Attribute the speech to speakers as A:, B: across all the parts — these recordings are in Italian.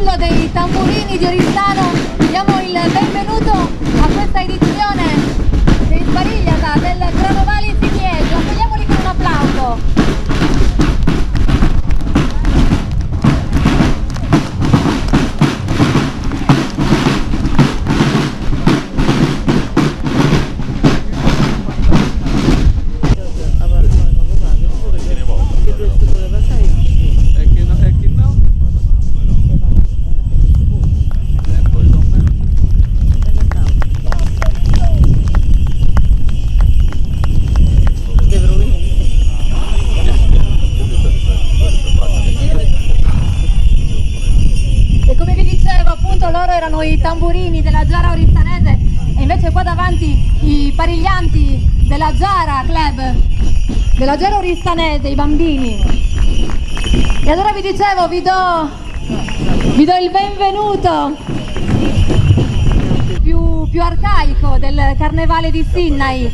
A: mondo dei tamburini di Oristano diamo il benvenuto a questa edizione dei Sparigliata del Carnovale Siniegio. Accogliamoli con un applauso. Erano i tamburini della Giara Oristanese e invece qua davanti i pariglianti della Giara Club, della Giara Oristanese, i bambini. E allora vi dicevo, vi do il benvenuto più arcaico del Carnevale di Sydney.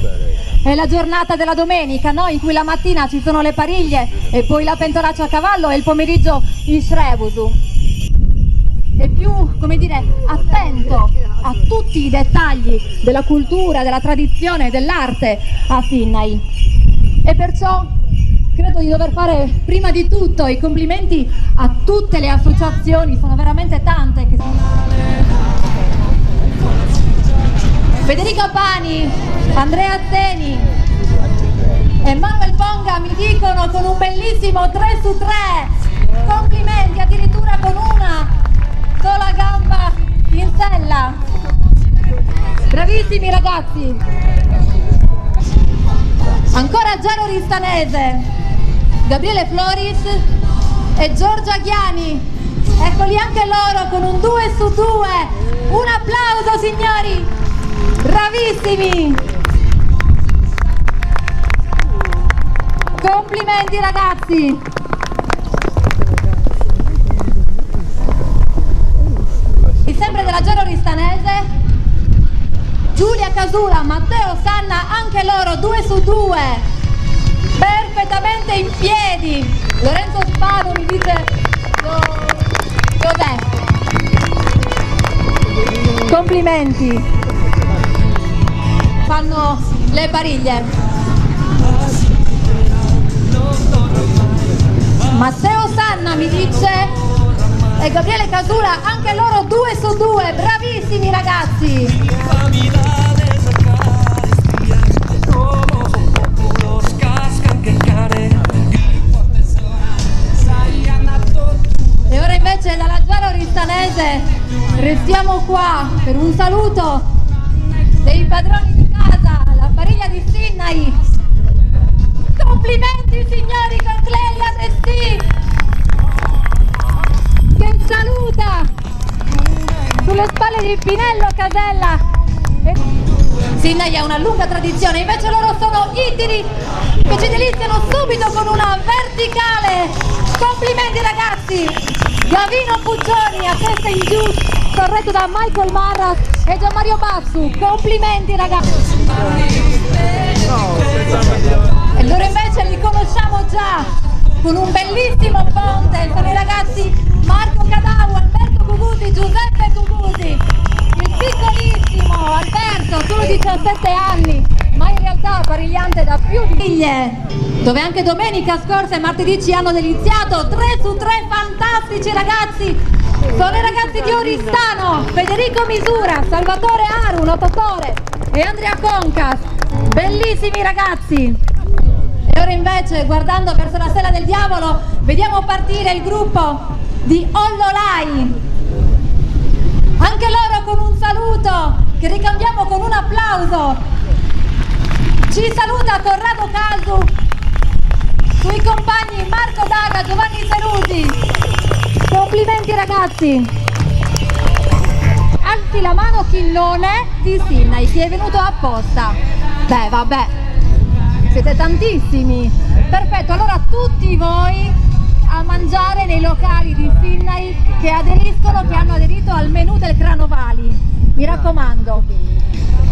A: È la giornata della domenica, no? In cui la mattina ci sono le pariglie e poi la pentolaccia a cavallo e il pomeriggio il Shrebusu. È più, come dire, attento a tutti i dettagli della cultura, della tradizione, dell'arte a Sydney. E perciò credo di dover fare prima di tutto i complimenti a tutte le associazioni, sono veramente tante. Federica Pani, Andrea Zeni e Manuel Ponga mi dicono con un bellissimo 3 su 3, complimenti addirittura con una sola gamba in sella. Bravissimi ragazzi. Ancora Giara Oristanese, Gabriele Floris e Giorgia Ghiani, eccoli anche loro con un 2 su 2. Un applauso signori, bravissimi, complimenti ragazzi. Sempre della Giara Oristanese, Giulia Casula, Matteo Sanna, anche loro 2 su 2, perfettamente in piedi. Lorenzo Spado mi dice dov'è? Complimenti, fanno le pariglie. Matteo Sanna mi dice e Gabriele Casula, anche loro 2 su 2, bravissimi ragazzi. E ora invece dalla Giara Oristanese restiamo qua per un saluto dei padroni di casa, la pariglia di Sydney. Complimenti signori con Clelia Destì che saluta sulle spalle di Pinello Casella. Sydney ha una lunga tradizione, invece loro sono Ittiri che ci deliziano subito con una verticale. Complimenti ragazzi. Gavino Puccioni a testa in giù, corretto da Michael Marras e Gianmario Bassu. Complimenti ragazzi. E loro invece li conosciamo già con un bellissimo ponte, sono i ragazzi Marco Cadau, Alberto Cucusi, Giuseppe Cucusi, il piccolissimo Alberto, solo 17 anni, ma in realtà parigliante da più di figlie, dove anche domenica scorsa e martedì ci hanno deliziato. 3 su 3 fantastici ragazzi, sono i ragazzi di Oristano, Federico Misura, Salvatore Aru, Lottatore e Andrea Concas, bellissimi ragazzi. E ora invece, guardando verso la Stella del Diavolo, vediamo partire il gruppo di Ollolai. Anche loro con un saluto che ricambiamo con un applauso. Ci saluta Corrado Casu, sui compagni Marco Daga, Giovanni Serusi. Complimenti ragazzi. Alzi la mano chi non è di Sydney, chi è venuto apposta. Beh vabbè, siete tantissimi. Perfetto, allora tutti voi a mangiare nei locali di Sydney che aderiscono, che hanno aderito al menù del Carnovali. Mi raccomando,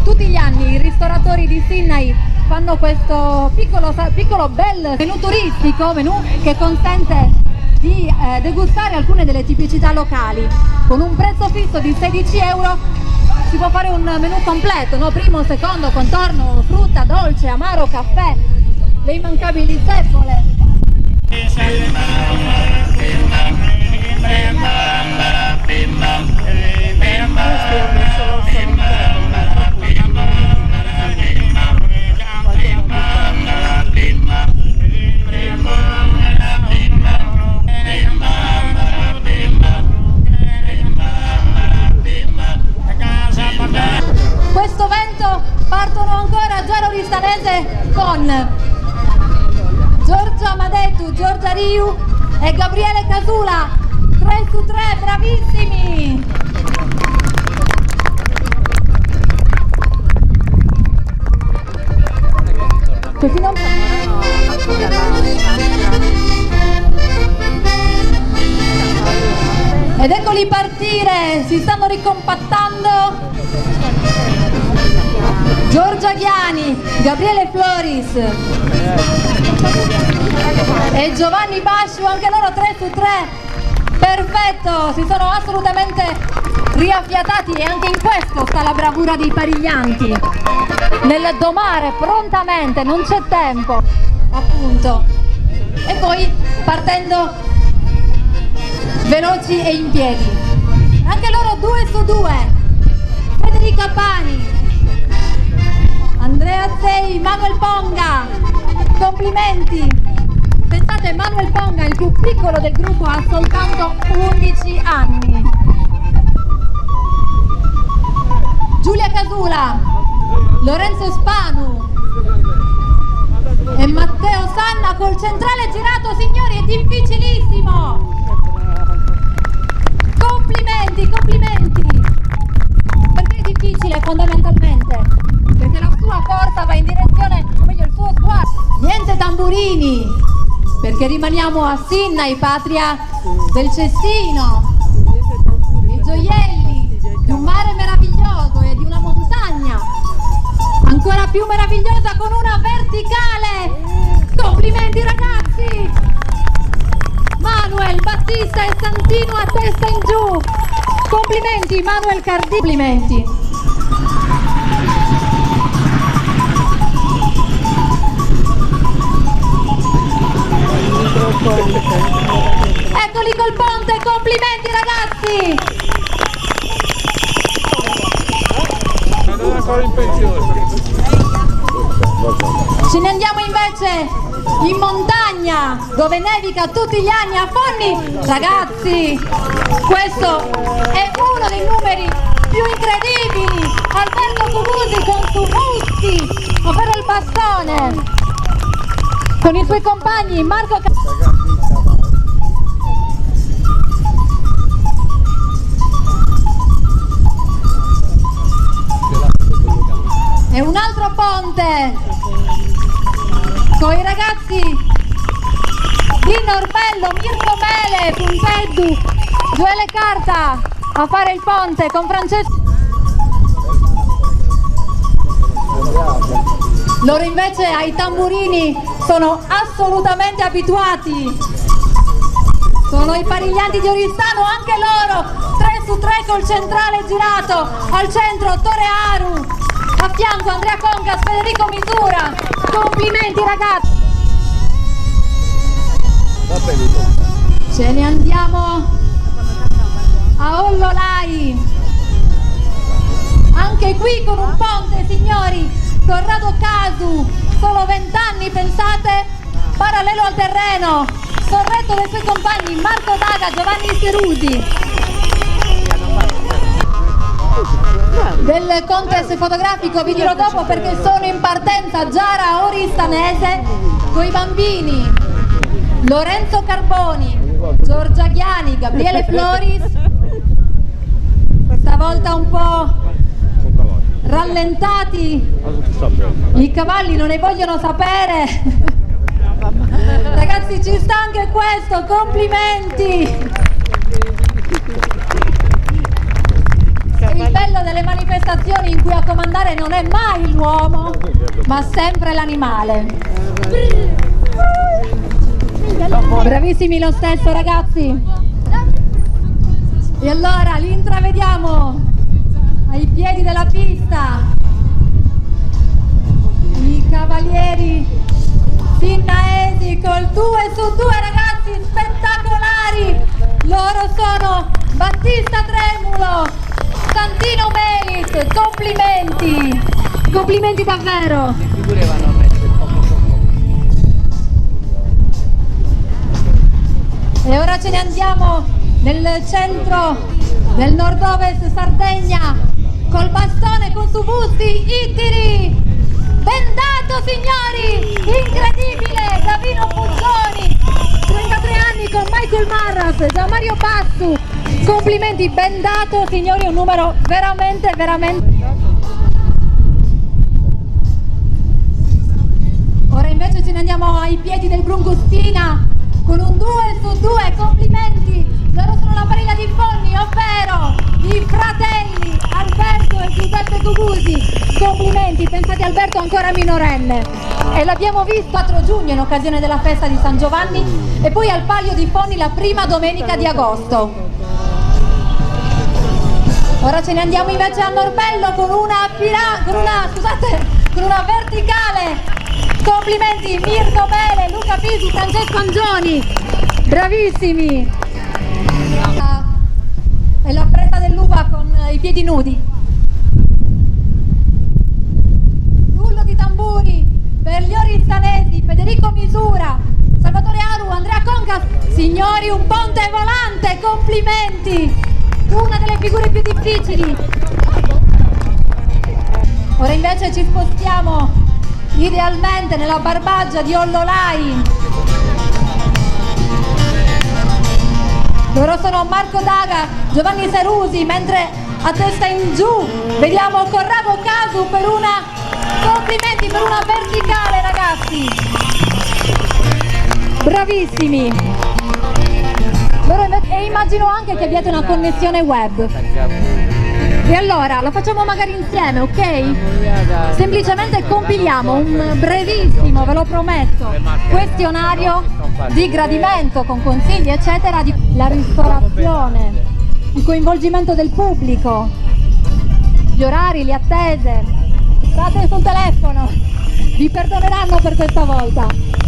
A: tutti gli anni i ristoratori di Sydney fanno questo piccolo bel menù turistico, menù che consente di degustare alcune delle tipicità locali. Con un prezzo fisso di 16 euro si può fare un menù completo, no? Primo, secondo, contorno, frutta, dolce, amaro, caffè, le immancabili zeppole. Questo vento partono ancora Gero Ristanese con Giorgio Amadettu, Giorgia Riu e Gabriele Casula, 3 su 3, bravissimi! Così non... Ed eccoli partire, si stanno ricompattando Giorgia Ghiani, Gabriele Floris e Giovanni Basciu, anche loro 3 su 3, perfetto, si sono assolutamente riaffiatati e anche in questo sta la bravura dei pariglianti, nel domare prontamente, non c'è tempo, appunto, e poi partendo veloci e in piedi, anche loro 2 su 2, Federica Pani, Andrea Zei, Manuel Ponga, complimenti! Pensate, Manuel Ponga, il più piccolo del gruppo, ha soltanto 11 anni. Giulia Casula, Lorenzo Spanu e Matteo Sanna col centrale girato, signori, è difficilissimo! Complimenti, complimenti! Perché è difficile fondamentalmente? Perché la sua forza va in direzione, o meglio il suo sguardo, niente tamburini, perché rimaniamo a Sinnai, patria del cestino, dei gioielli, di un mare meraviglioso e di una montagna ancora più meravigliosa con una verticale. Complimenti ragazzi! Manuel, Battista e Santino a testa in giù, complimenti Manuel Cardini, complimenti! Eccoli col ponte, complimenti ragazzi! Ce ne andiamo invece in montagna, dove nevica tutti gli anni a Forni. Ragazzi, questo è uno dei numeri più incredibili. Alberto Cucusi con Sumusti, ovvero il bastone, con i suoi compagni Marco e un altro ponte con i ragazzi di Norbello, Mirko Mele, Punteddu, Gioele Carta a fare il ponte con Francesco. Loro invece ai tamburini sono assolutamente abituati, sono i pariglianti di Oristano, anche loro 3 su 3 col centrale girato, al centro Tore Aru, a fianco Andrea Concas, Federico Misura. Complimenti ragazzi! Ce ne andiamo a Ollolai, anche qui con un ponte, signori. Corrado Casu, solo 20 anni, pensate, parallelo al terreno, sorretto dai suoi compagni Marco Daga, Giovanni Serusi. Del contest fotografico vi dirò dopo, perché sono in partenza Giara Oristanese con i bambini Lorenzo Carboni, Giorgia Ghiani, Gabriele Floris, stavolta un po' rallentati, i cavalli non ne vogliono sapere. Ragazzi, ci sta anche questo, complimenti! Il bello delle manifestazioni in cui a comandare non è mai l'uomo, ma sempre l'animale. Bravissimi lo stesso, ragazzi. E allora li intravediamo ai piedi della pista, i cavalieri sinnaesi col 2 su 2, ragazzi, spettacolari. Loro sono Battista Tremulo, Santino Melis, complimenti davvero. E ora ce ne andiamo nel centro del nord-ovest Sardegna, col bastone con su busti Ittiri, bendato signori, incredibile, Davino Puzzoni, 33 anni con Michael Marras, Gianmario Bassu, complimenti, bendato signori, un numero veramente. Ora invece ce ne andiamo ai piedi del Brungustina con un 2 su 2, complimenti, loro sono la pariglia di Fonni, ovvero i fratelli Alberto e Giuseppe Cucusi, complimenti, pensate Alberto ancora minorenne e l'abbiamo visto 4 giugno in occasione della festa di San Giovanni e poi al Palio di Fonni la prima domenica di agosto. Ora ce ne andiamo invece a Norbello con una verticale. Complimenti Mirko Mele, Luca Pisi, Francesco Angioni, bravissimi. E la presa dell'uva con i piedi nudi. Rullo di tamburi per gli oristanesi, Federico Misura, Salvatore Aru, Andrea Concas. Signori, un ponte volante, complimenti. Una delle figure più difficili. Ora invece ci spostiamo idealmente nella Barbagia di Ollolai. Loro sono Marco Daga, Giovanni Serusi, mentre a testa in giù vediamo Corrado Casu per una, complimenti per una verticale, ragazzi, bravissimi. E immagino anche che abbiate una connessione web. E allora, lo facciamo magari insieme, ok? Semplicemente compiliamo un brevissimo, ve lo prometto, questionario di gradimento con consigli, eccetera, di la ristorazione, il coinvolgimento del pubblico, gli orari, le attese. State sul telefono, vi perdoneranno per questa volta.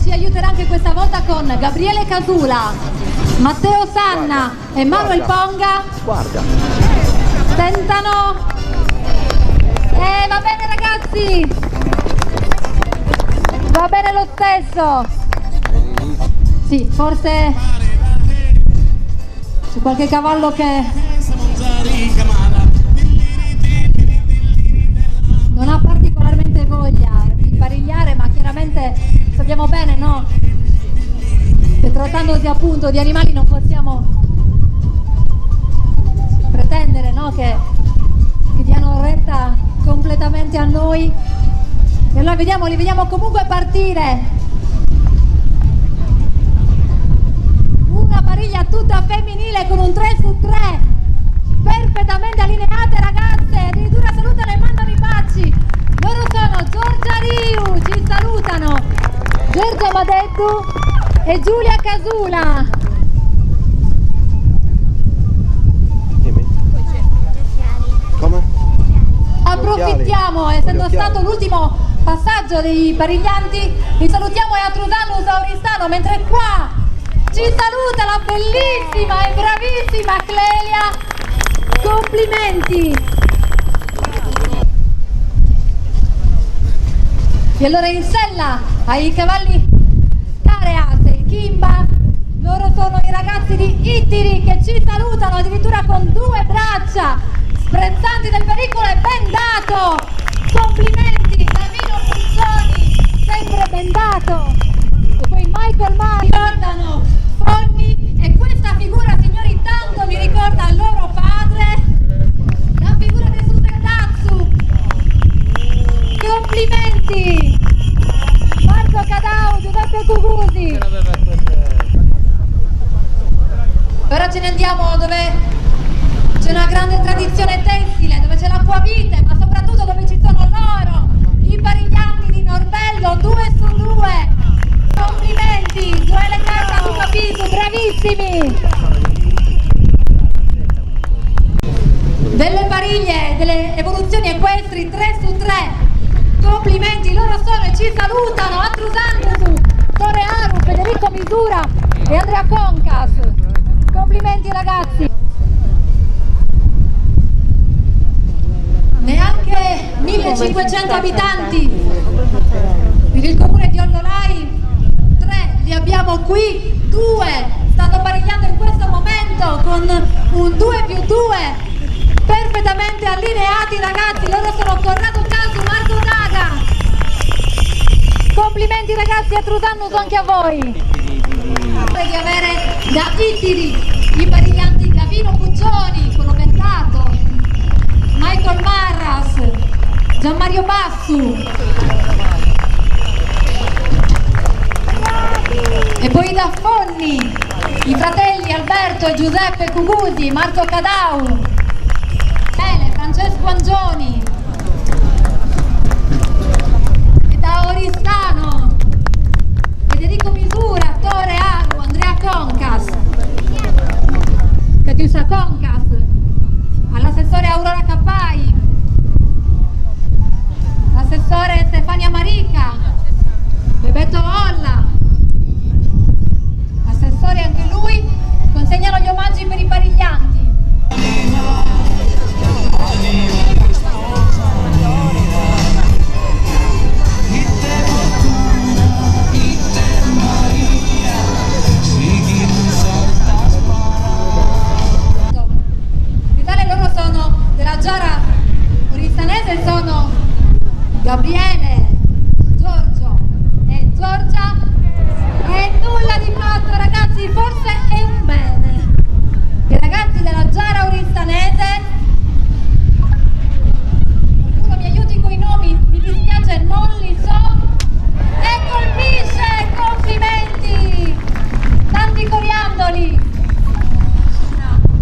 A: Ci aiuterà anche questa volta con Gabriele Casula, Matteo Sanna e Manuel Ponga. Guarda. Tentano. Va bene ragazzi, va bene lo stesso. Sì, forse c'è qualche cavallo che non ha particolarmente voglia di parigliare, ma chiaramente sappiamo bene, no? Che trattandosi appunto di animali non possiamo pretendere, no? Che diano retta completamente a noi. E allora li vediamo comunque partire. Una pariglia tutta femminile con un 3 su 3, perfettamente allineate, ragazze, addirittura salutano e mandano i baci. Loro sono Giorgia Riu, ci salutano, Giorgia Madeddu e Giulia Casula.
B: Come?
A: Approfittiamo, essendo stato l'ultimo passaggio dei pariglianti, li salutiamo e a Trusanus Auristano, mentre qua ci saluta la bellissima e bravissima Clelia. Complimenti! E allora in sella ai cavalli Careas e Kimba, loro sono i ragazzi di Ittiri che ci salutano addirittura con 2 braccia, sprezzanti del pericolo e bendato. Complimenti, Davino Puzzoni, sempre bendato. E poi Michael Mann, ricordano Fonni, e questa figura, signori, tanto mi ricorda il loro padre, la figura di Susedatsu. Complimenti! Marco ce ne andiamo dove c'è una grande tradizione tessile, dove c'è l'acquavite, ma soprattutto dove ci sono loro, i Parigliani di Norbello, 2 su 2. Complimenti, Gioele Carta, Luca Pisu, bravissimi! Delle pariglie, delle evoluzioni equestri 3 su 3. Complimenti, loro sono e ci salutano, Atrusandusu, Tore Aru, Federico Misura e Andrea Concas. Complimenti ragazzi. Neanche 1500 abitanti per il comune di Ollolai, 3 li abbiamo qui, 2 stanno parigliando in questo momento con un 2+2 perfettamente allineati ragazzi, loro sono Corrado Casu, Marco Daga. Complimenti ragazzi, a Trusannus anche a voi. Di avere da Itiri i pariglianti Gavino Puccioni, quello mercato, Michael Marras, Gianmario Bassu e poi da Fonni i fratelli Alberto e Giuseppe Cugusi, Marco Cadau, Francesco Angioni e da Oristano Federico Misura, Tore Aru, Andrea Concas, Catiusa Concas, all'assessore Aurora Cappai, l'assessore Stefania Marica, Bebeto Olla, assessori anche lui, consegnano gli omaggi per i pariglianti. Sono Gabriele, Giorgio e Giorgia e nulla di fatto ragazzi, forse è un bene. I ragazzi della Giara Oristanese, qualcuno mi aiuti con i nomi, mi dispiace, non li so, e colpisce, complimenti, tanti coriandoli.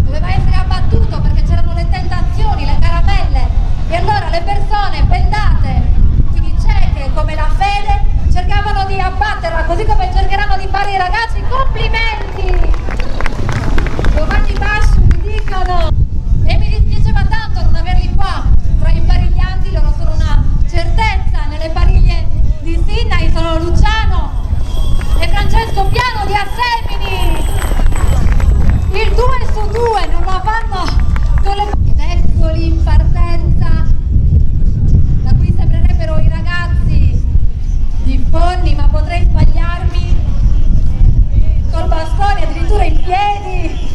A: Doveva essere abbattuto perché c'erano le tentazioni, le caramelle. E allora le persone bendate, quindi cieche come la fede, cercavano di abbatterla, così come cercheranno di fare i ragazzi. Complimenti! Giovanni Bassu mi dicono, e mi dispiaceva tanto non averli qua tra i pariglianti, loro sono una certezza nelle pariglie di Sinai, sono Luciano e Francesco Piano di Assemini. Il 2 su 2 non la fanno con le... Eccoli in partenza, da cui sembrerebbero i ragazzi di Fonni, ma potrei sbagliarmi, col bastone addirittura in piedi,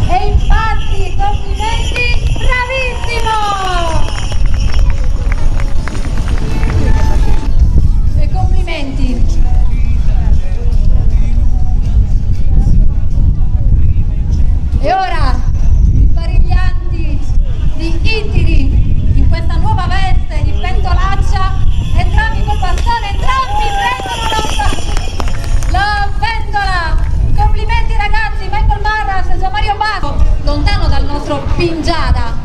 A: e infatti complimenti, bravissimo! E complimenti. E ora i pariglianti di Itiri in questa nuova veste di pentolaccia, entrambi col bastone, entrambi prendono la pentola. Complimenti ragazzi, Michael Marras e Gianmario Basso, lontano dal nostro Pingiada.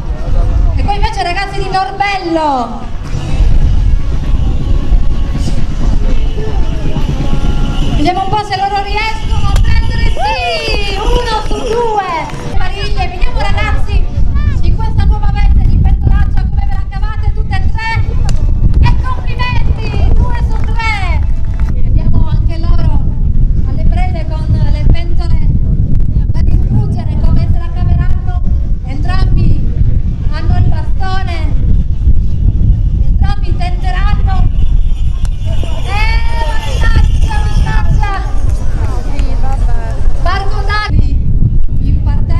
A: E poi invece ragazzi di Norbello, vediamo un po' se loro riescono a prendere, sì, 1 su 2 pariglie. Vediamo ragazzi in questa nuova veste di pentolaccia come ve la cavate tutte e 3, e complimenti, 2 su 3. Vediamo anche loro alle prese con le pentole da distruggere, come se la caveranno. Entrambi hanno il bastone, entrambi tenteranno. Mannaggia! Marco Dagli in partenza.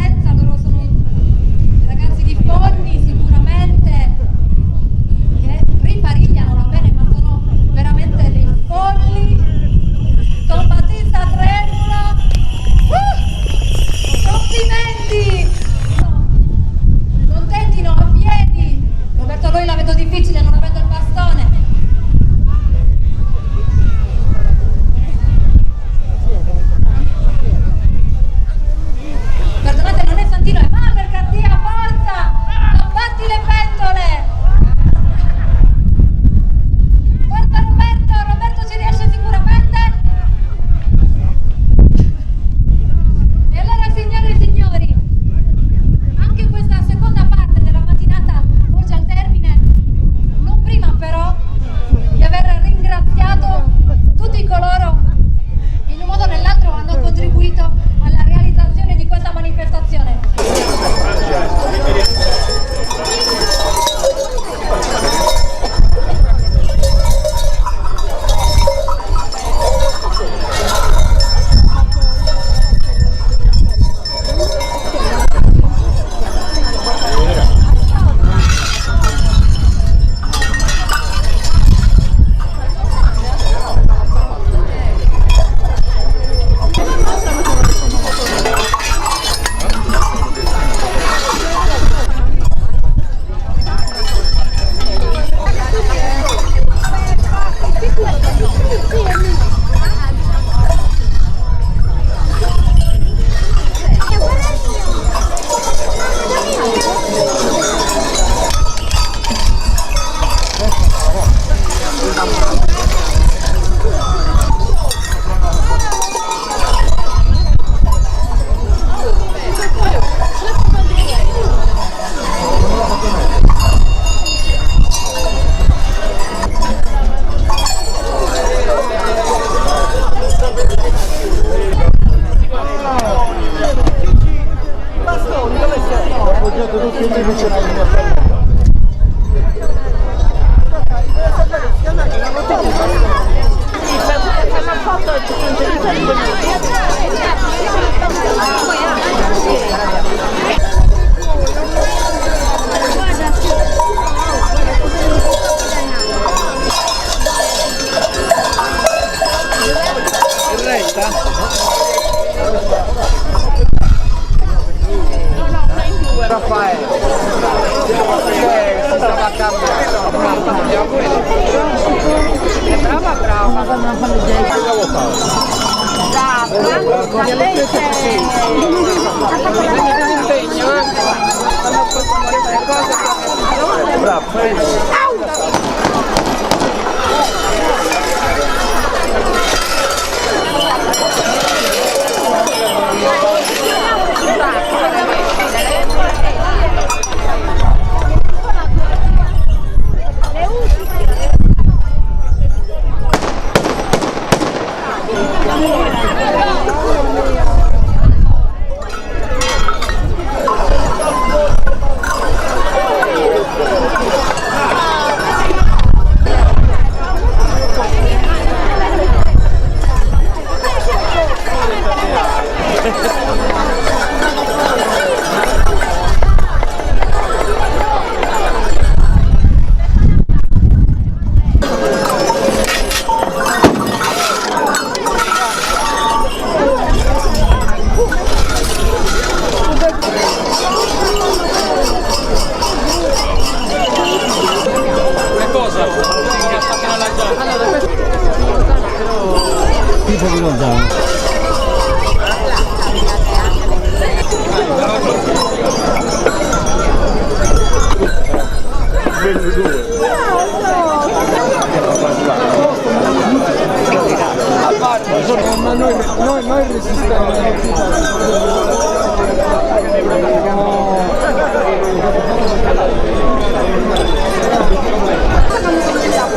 C: Noi resistiamo.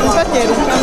C: Infatti ero un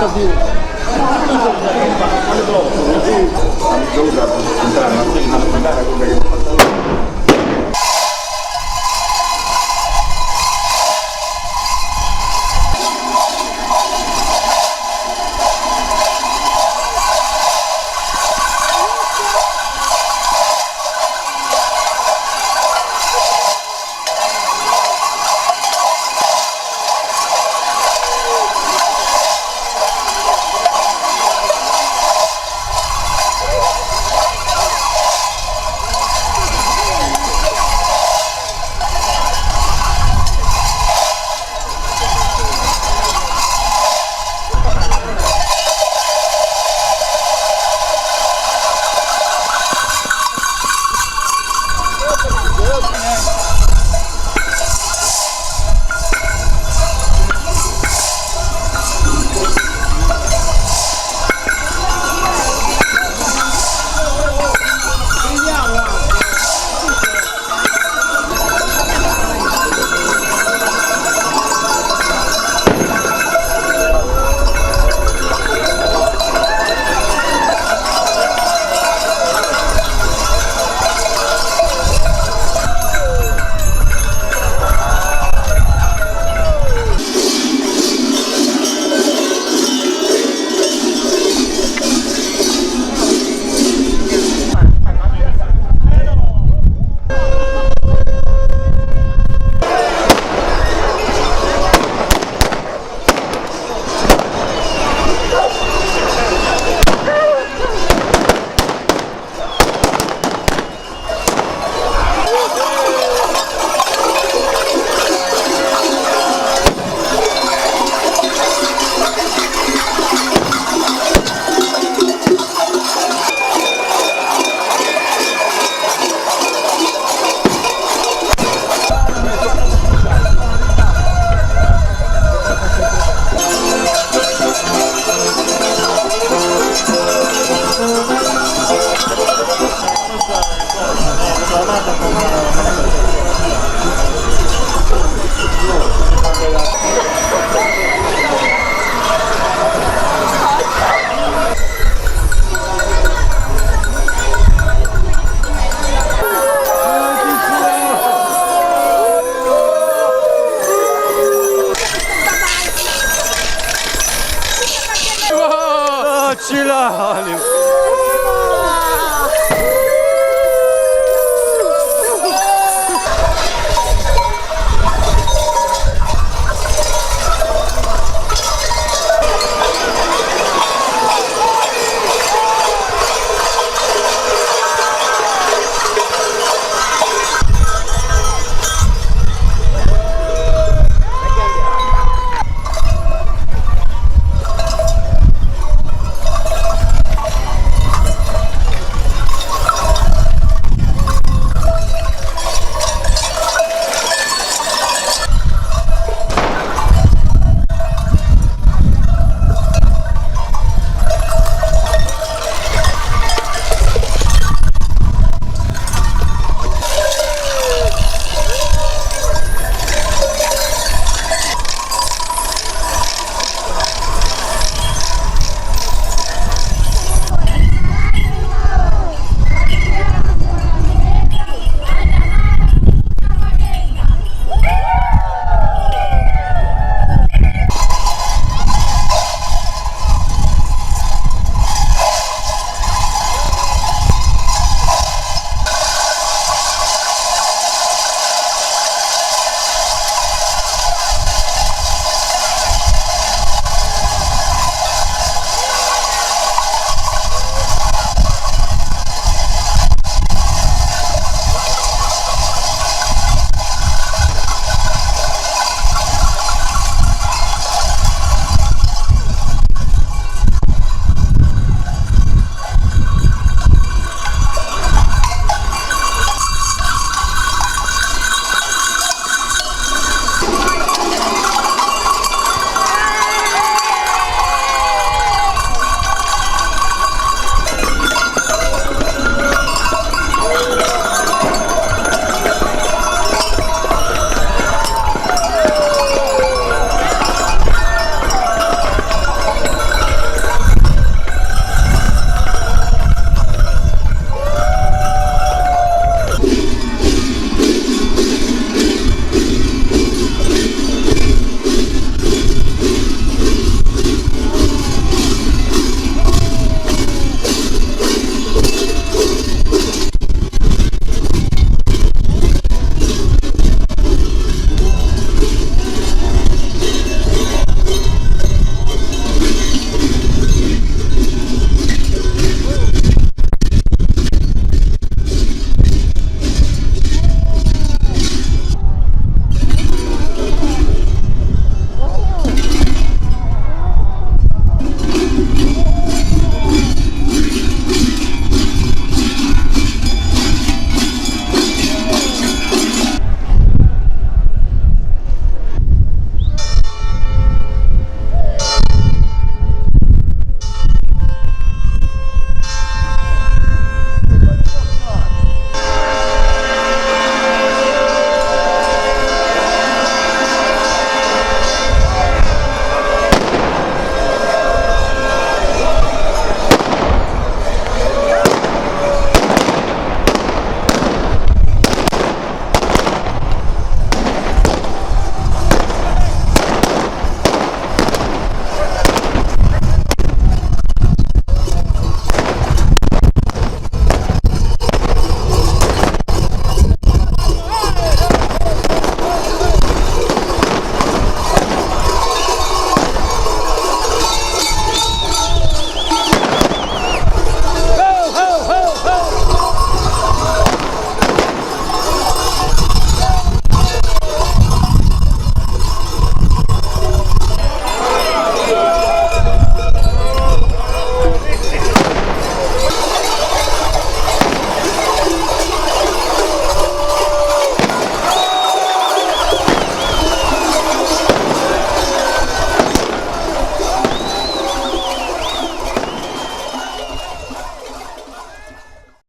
D: Grazie.